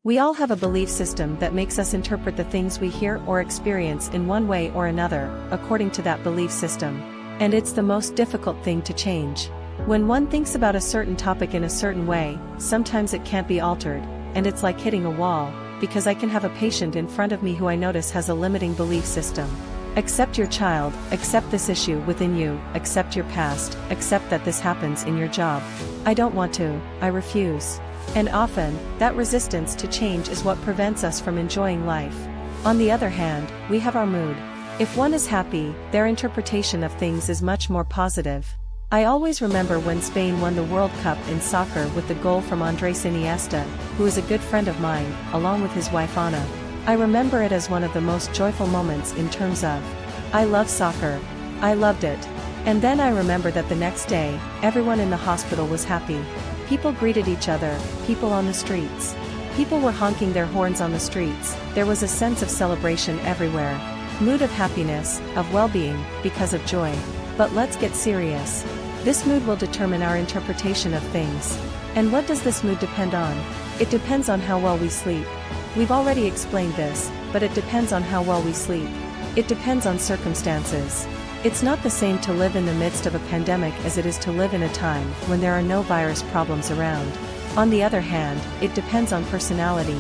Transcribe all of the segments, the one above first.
We all have a belief system that makes us interpret the things we hear or experience in one way or another, according to that belief system. And it's the most difficult thing to change. When one thinks about a certain topic in a certain way, sometimes it can't be altered, and it's like hitting a wall, because I can have a patient in front of me who I notice has a limiting belief system. Accept your child, accept this issue within you, accept your past, accept that this happens in your job. I don't want to, I refuse. And often, that resistance to change is what prevents us from enjoying life. On the other hand, we have our mood. If one is happy, their interpretation of things is much more positive. I always remember when Spain won the World Cup in soccer with the goal from Andrés Iniesta, who is a good friend of mine, along with his wife Ana. I remember it as one of the most joyful moments in terms of, I love soccer. I loved it. And then I remember that the next day, everyone in the hospital was happy. People greeted each other, people on the streets. People were honking their horns on the streets, there was a sense of celebration everywhere. Mood of happiness, of well-being, because of joy. But let's get serious. This mood will determine our interpretation of things. And what does this mood depend on? It depends on how well we sleep. We've already explained this, but it depends on how well we sleep. It depends on circumstances. It's not the same to live in the midst of a pandemic as it is to live in a time when there are no virus problems around. On the other hand, it depends on personality.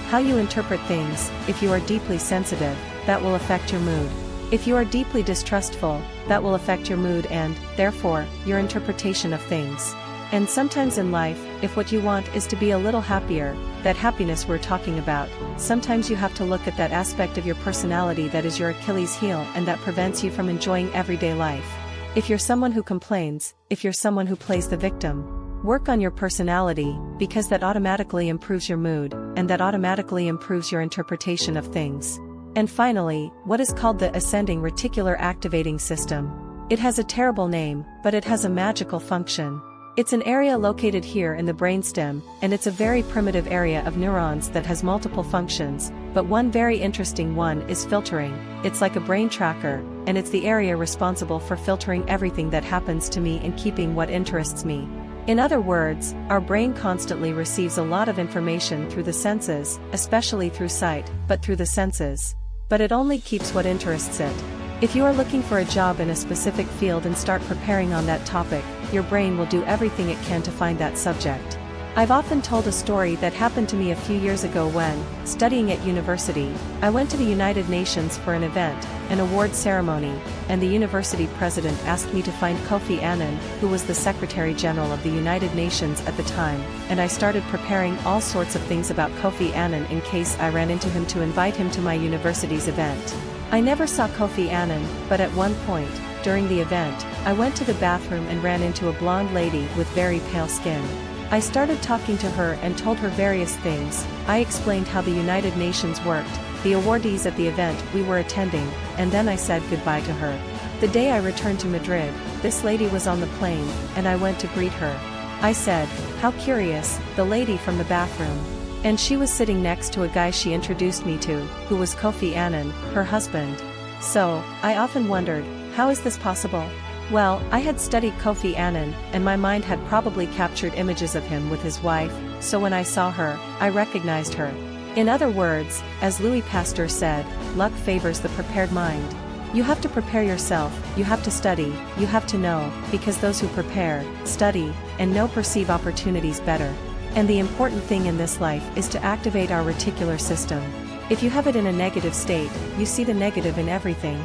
How you interpret things. If you are deeply sensitive, that will affect your mood. If you are deeply distrustful, that will affect your mood and, therefore, your interpretation of things. And sometimes in life, if what you want is to be a little happier, that happiness we're talking about, sometimes you have to look at that aspect of your personality that is your Achilles heel and that prevents you from enjoying everyday life. If you're someone who complains, if you're someone who plays the victim, work on your personality, because that automatically improves your mood, and that automatically improves your interpretation of things. And finally, what is called the ascending reticular activating system. It has a terrible name, but it has a magical function. It's an area located here in the brainstem, and it's a very primitive area of neurons that has multiple functions, but one very interesting one is filtering. It's like a brain tracker, and it's the area responsible for filtering everything that happens to me and keeping what interests me. In other words, our brain constantly receives a lot of information through the senses, especially through sight, but through the senses. But it only keeps what interests it. If you are looking for a job in a specific field and start preparing on that topic, your brain will do everything it can to find that subject. I've often told a story that happened to me a few years ago when, studying at university, I went to the United Nations for an event, an award ceremony, and the university president asked me to find Kofi Annan, who was the Secretary General of the United Nations at the time, and I started preparing all sorts of things about Kofi Annan in case I ran into him to invite him to my university's event. I never saw Kofi Annan, but at one point, during the event, I went to the bathroom and ran into a blonde lady with very pale skin. I started talking to her and told her various things. I explained how the United Nations worked, the awardees at the event we were attending, and then I said goodbye to her. The day I returned to Madrid, this lady was on the plane, and I went to greet her. I said, "How curious," the lady from the bathroom. And she was sitting next to a guy she introduced me to, who was Kofi Annan, her husband. So, I often wondered, how is this possible? Well, I had studied Kofi Annan, and my mind had probably captured images of him with his wife, so when I saw her, I recognized her. In other words, as Louis Pasteur said, luck favors the prepared mind. You have to prepare yourself, you have to study, you have to know, because those who prepare, study, and know perceive opportunities better. And the important thing in this life is to activate our reticular system. If you have it in a negative state, you see the negative in everything.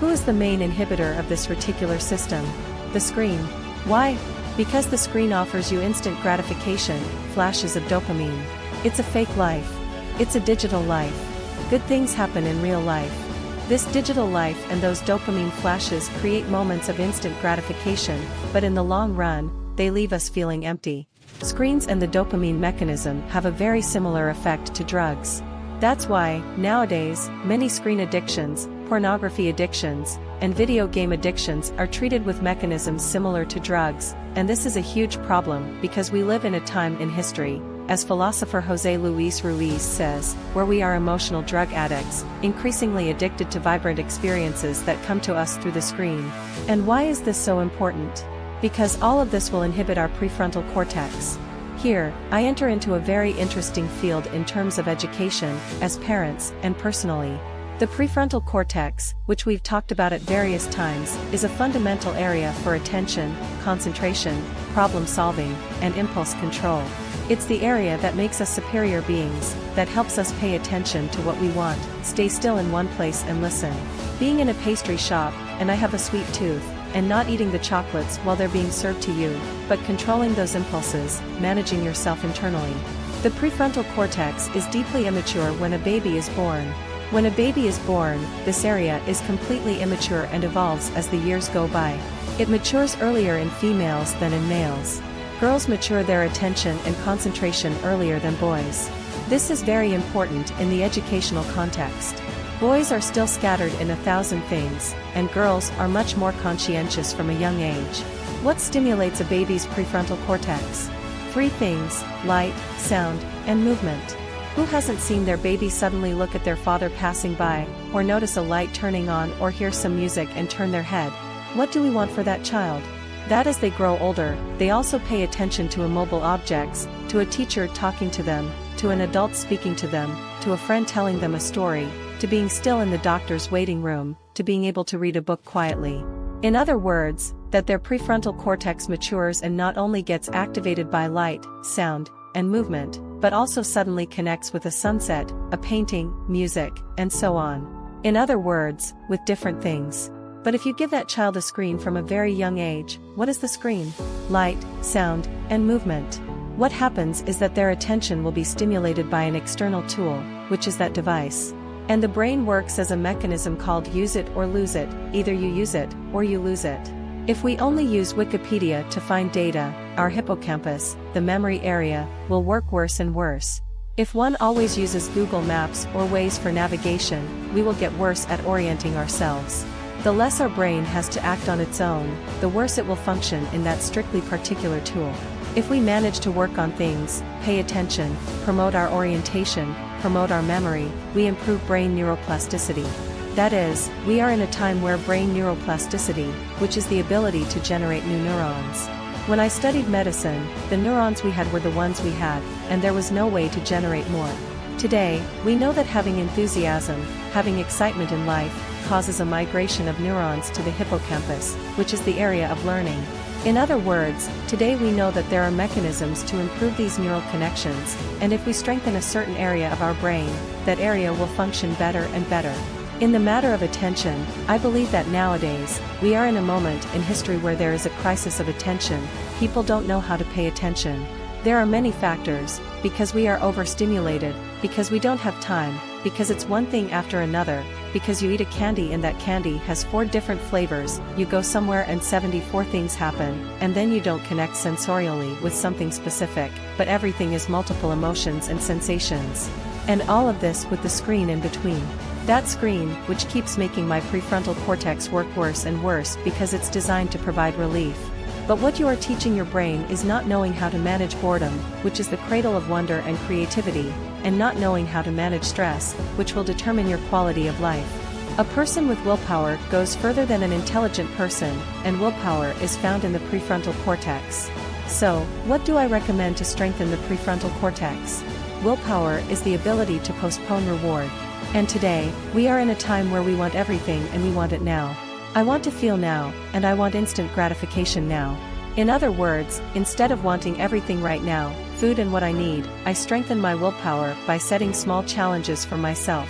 Who is the main inhibitor of this reticular system? The screen. Why? Because the screen offers you instant gratification, flashes of dopamine. It's a fake life. It's a digital life. Good things happen in real life. This digital life and those dopamine flashes create moments of instant gratification, but in the long run, they leave us feeling empty. Screens and the dopamine mechanism have a very similar effect to drugs. That's why, nowadays, many screen addictions, pornography addictions, and video game addictions are treated with mechanisms similar to drugs, and this is a huge problem because we live in a time in history, as philosopher José Luis Ruiz says, where we are emotional drug addicts, increasingly addicted to vibrant experiences that come to us through the screen. And why is this so important? Because all of this will inhibit our prefrontal cortex. Here, I enter into a very interesting field in terms of education, as parents, and personally. The prefrontal cortex, which we've talked about at various times, is a fundamental area for attention, concentration, problem solving, and impulse control. It's the area that makes us superior beings, that helps us pay attention to what we want, stay still in one place and listen. Being in a pastry shop, and I have a sweet tooth, and not eating the chocolates while they're being served to you, but controlling those impulses, managing yourself internally. The prefrontal cortex is deeply immature when a baby is born. When a baby is born, this area is completely immature and evolves as the years go by. It matures earlier in females than in males. Girls mature their attention and concentration earlier than boys. This is very important in the educational context. Boys are still scattered in 1,000 things, and girls are much more conscientious from a young age. What stimulates a baby's prefrontal cortex? 3 things: light, sound, and movement. Who hasn't seen their baby suddenly look at their father passing by, or notice a light turning on, or hear some music and turn their head? What do we want for that child? That as they grow older, they also pay attention to immobile objects, to a teacher talking to them, to an adult speaking to them, to a friend telling them a story, to being still in the doctor's waiting room, to being able to read a book quietly. In other words, that their prefrontal cortex matures and not only gets activated by light, sound, and movement, but also suddenly connects with a sunset, a painting, music, and so on. In other words, with different things. But if you give that child a screen from a very young age, what is the screen? Light, sound, and movement. What happens is that their attention will be stimulated by an external tool, which is that device. And the brain works as a mechanism called use it or lose it, either you use it, or you lose it. If we only use Wikipedia to find data, our hippocampus, the memory area, will work worse and worse. If one always uses Google Maps or Waze for navigation, we will get worse at orienting ourselves. The less our brain has to act on its own, the worse it will function in that strictly particular tool. If we manage to work on things, pay attention, promote our orientation, promote our memory, we improve brain neuroplasticity. That is, we are in a time where brain neuroplasticity, which is the ability to generate new neurons. When I studied medicine, the neurons we had were the ones we had, and there was no way to generate more. Today, we know that having enthusiasm, having excitement in life, causes a migration of neurons to the hippocampus, which is the area of learning. In other words, today we know that there are mechanisms to improve these neural connections, and if we strengthen a certain area of our brain, that area will function better and better. In the matter of attention, I believe that nowadays, we are in a moment in history where there is a crisis of attention. People don't know how to pay attention. There are many factors, because we are overstimulated, because we don't have time, because it's one thing after another, because you eat a candy and that candy has 4 different flavors, you go somewhere and 74 things happen, and then you don't connect sensorially with something specific, but everything is multiple emotions and sensations. And all of this with the screen in between. That screen, which keeps making my prefrontal cortex work worse and worse because it's designed to provide relief. But what you are teaching your brain is not knowing how to manage boredom, which is the cradle of wonder and creativity, and not knowing how to manage stress, which will determine your quality of life. A person with willpower goes further than an intelligent person, and willpower is found in the prefrontal cortex. So, what do I recommend to strengthen the prefrontal cortex? Willpower is the ability to postpone reward. And today, we are in a time where we want everything and we want it now. I want to feel now, and I want instant gratification now. In other words, instead of wanting everything right now, food and what I need, I strengthen my willpower by setting small challenges for myself.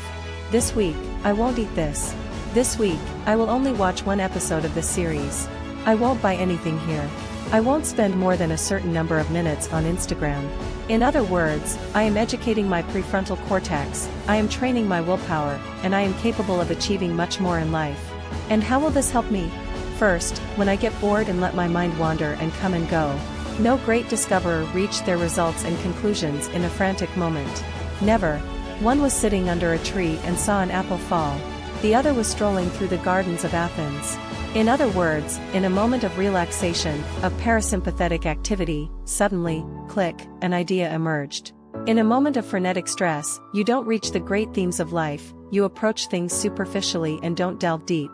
This week, I won't eat this. This week, I will only watch 1 episode of this series. I won't buy anything here. I won't spend more than a certain number of minutes on Instagram. In other words, I am educating my prefrontal cortex, I am training my willpower, and I am capable of achieving much more in life. And how will this help me? First, when I get bored and let my mind wander and come and go. No great discoverer reached their results and conclusions in a frantic moment. Never. One was sitting under a tree and saw an apple fall. The other was strolling through the gardens of Athens. In other words, in a moment of relaxation, of parasympathetic activity, suddenly, click, an idea emerged. In a moment of frenetic stress, you don't reach the great themes of life, you approach things superficially and don't delve deep.